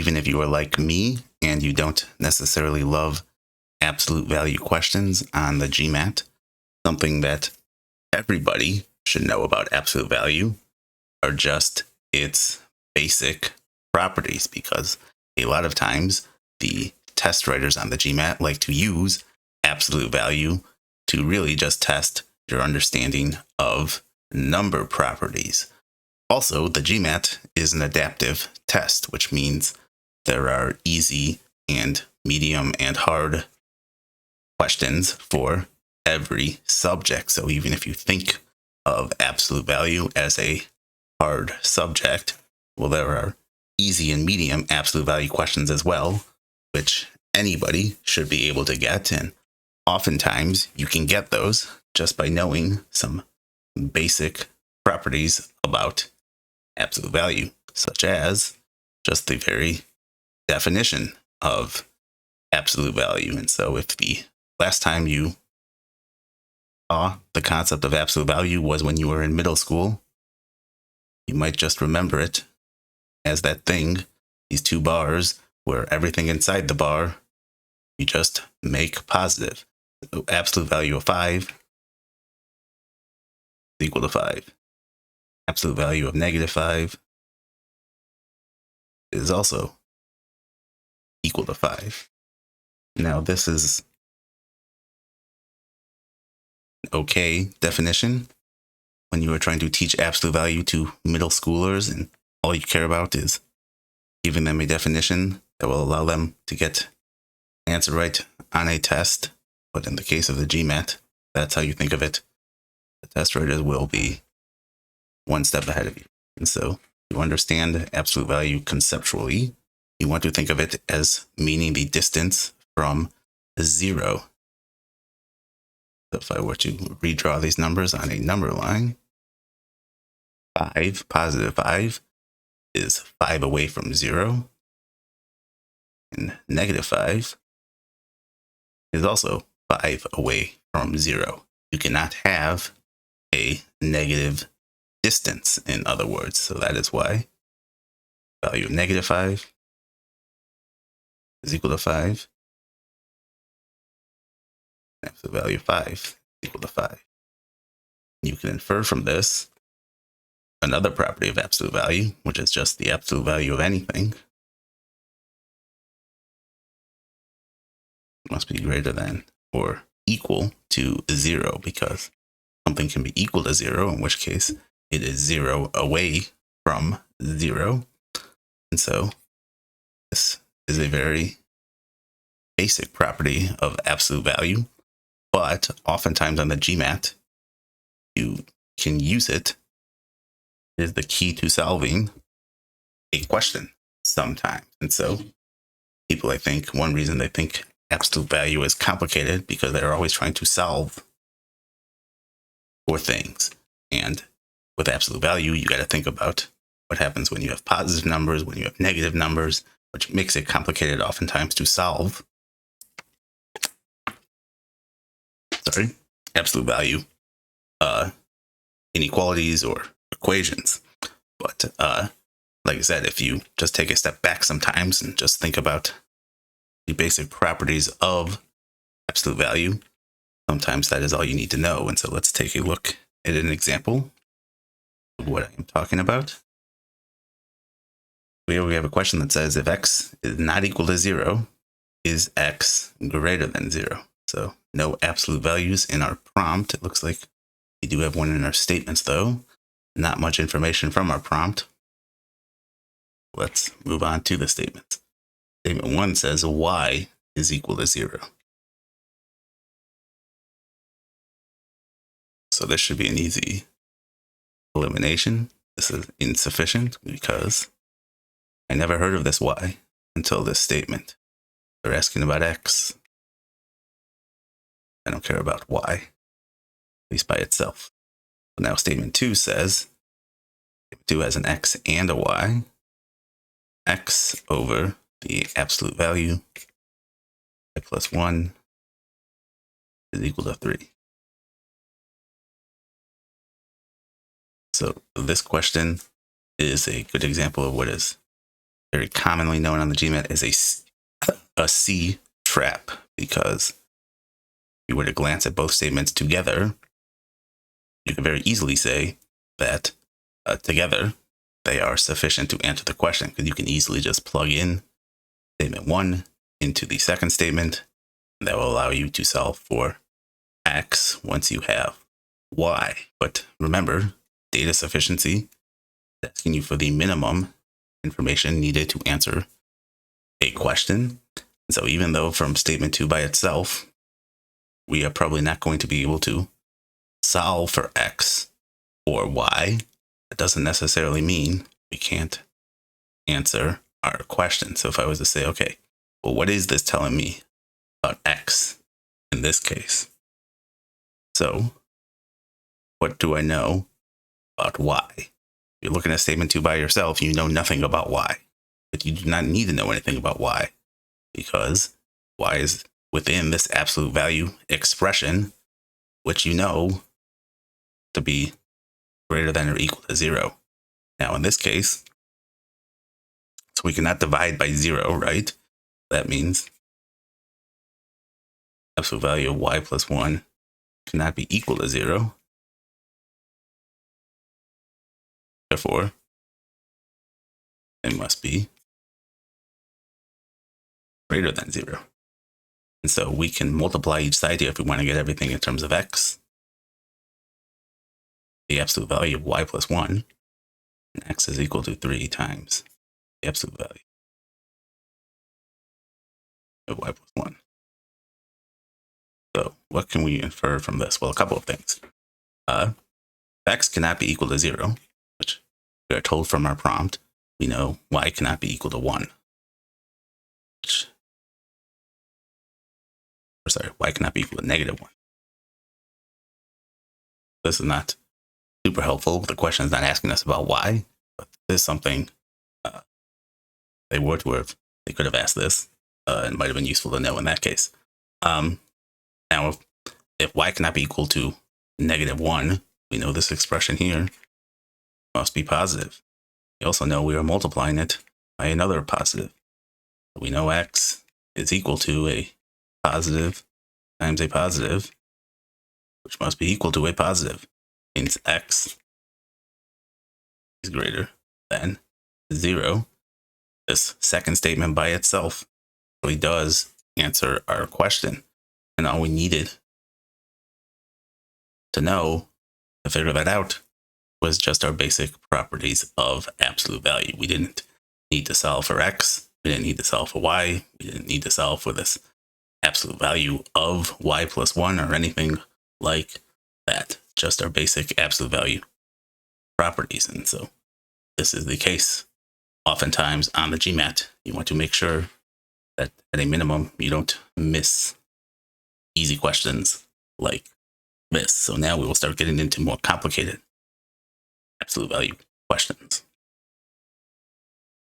even if you are like me and you don't necessarily love absolute value questions on the GMAT, something that everybody should know about absolute value are just its basic properties, because a lot of times the test writers on the GMAT like to use absolute value to really just test your understanding of number properties. Also, the GMAT is an adaptive test, which means there are easy and medium and hard questions for every subject. So even if you think of absolute value as a hard subject, well, there are easy and medium absolute value questions as well, which anybody should be able to get. And oftentimes you can get those just by knowing some basic properties about absolute value, such as just the very definition of absolute value. And so if the last time you saw the concept of absolute value was when you were in middle school, you might just remember it as that thing, these two bars, where everything inside the bar, you just make positive. So absolute value of 5 is equal to 5. Absolute value of negative 5 is also equal to 5. Now, this is an okay definition when you are trying to teach absolute value to middle schoolers and all you care about is giving them a definition that will allow them to get an answer right on a test. But in the case of the GMAT, that's how you think of it. The test writers will be one step ahead of you. And so to understand absolute value conceptually, you want to think of it as meaning the distance from 0. So if I were to redraw these numbers on a number line, 5, positive 5, is 5 away from 0. And negative 5 is also 5 away from 0. You cannot have a negative distance, in other words. So that is why value of negative 5 is equal to 5. Absolute value of 5 is equal to 5. You can infer from this another property of absolute value, which is just the absolute value of anything must be greater than or equal to 0, because something can be equal to 0, in which case it is 0 away from 0. And so this is a very basic property of absolute value, but oftentimes on the GMAT, you can use it. It is the key to solving a question sometimes. And so people, I think, one reason they think absolute value is complicated because they're always trying to solve for things. And with absolute value, you got to think about what happens when you have positive numbers, when you have negative numbers, which makes it complicated oftentimes to solve. Absolute value inequalities or equations. But like I said, if you just take a step back sometimes and just think about the basic properties of absolute value, sometimes that is all you need to know. And so let's take a look at an example of what I'm talking about. Here we have a question that says, if x is not equal to 0, is x greater than 0? So no absolute values in our prompt. It looks like we do have one in our statements, though. Not much information from our prompt. Let's move on to the statements. Statement 1 says y is equal to 0. So this should be an easy elimination. This is insufficient because I never heard of this y until this statement. They're asking about x. I don't care about y, at least by itself. So now statement 2 says, statement 2 has an x and a y. X over the absolute value, y plus 1 is equal to 3. So this question is a good example of what is very commonly known on the GMAT as a C trap, because if you were to glance at both statements together, you could very easily say that together they are sufficient to answer the question, because you can easily just plug in statement 1 into the second statement. That will allow you to solve for X once you have Y. But remember, data sufficiency is asking you for the minimum information needed to answer a question. And so even though from statement 2 by itself, we are probably not going to be able to solve for X or Y, that doesn't necessarily mean we can't answer our question. So if I was to say, okay, well, what is this telling me about X in this case? So what do I know about Y? If you're looking at statement 2 by yourself, you know nothing about Y. But you do not need to know anything about Y, because Y is within this absolute value expression, which you know to be greater than or equal to 0. Now in this case, so we cannot divide by 0, right? That means absolute value of Y plus 1 cannot be equal to 0. Therefore, it must be greater than 0. And so we can multiply each side here if we want to get everything in terms of X. The absolute value of Y plus 1, and X is equal to 3 times the absolute value of Y plus 1. So what can we infer from this? Well, a couple of things. X cannot be equal to 0, which we are told from our prompt. We know Y cannot be equal to 1. Y cannot be equal to negative 1. This is not super helpful. The question is not asking us about Y, but this is something they could have asked this. It might have been useful to know in that case. Now, if Y cannot be equal to negative 1, we know this expression here must be positive. We also know we are multiplying it by another positive. We know X is equal to a positive times a positive, which must be equal to a positive. Means X is greater than 0. This second statement by itself really does answer our question. And all we needed to know to figure that out was just our basic properties of absolute value. We didn't need to solve for X. We didn't need to solve for Y. We didn't need to solve for this absolute value of Y plus 1 or anything like that. Just our basic absolute value properties. And so this is the case. Oftentimes on the GMAT, you want to make sure that at a minimum, you don't miss easy questions like this. So now we will start getting into more complicated absolute value questions.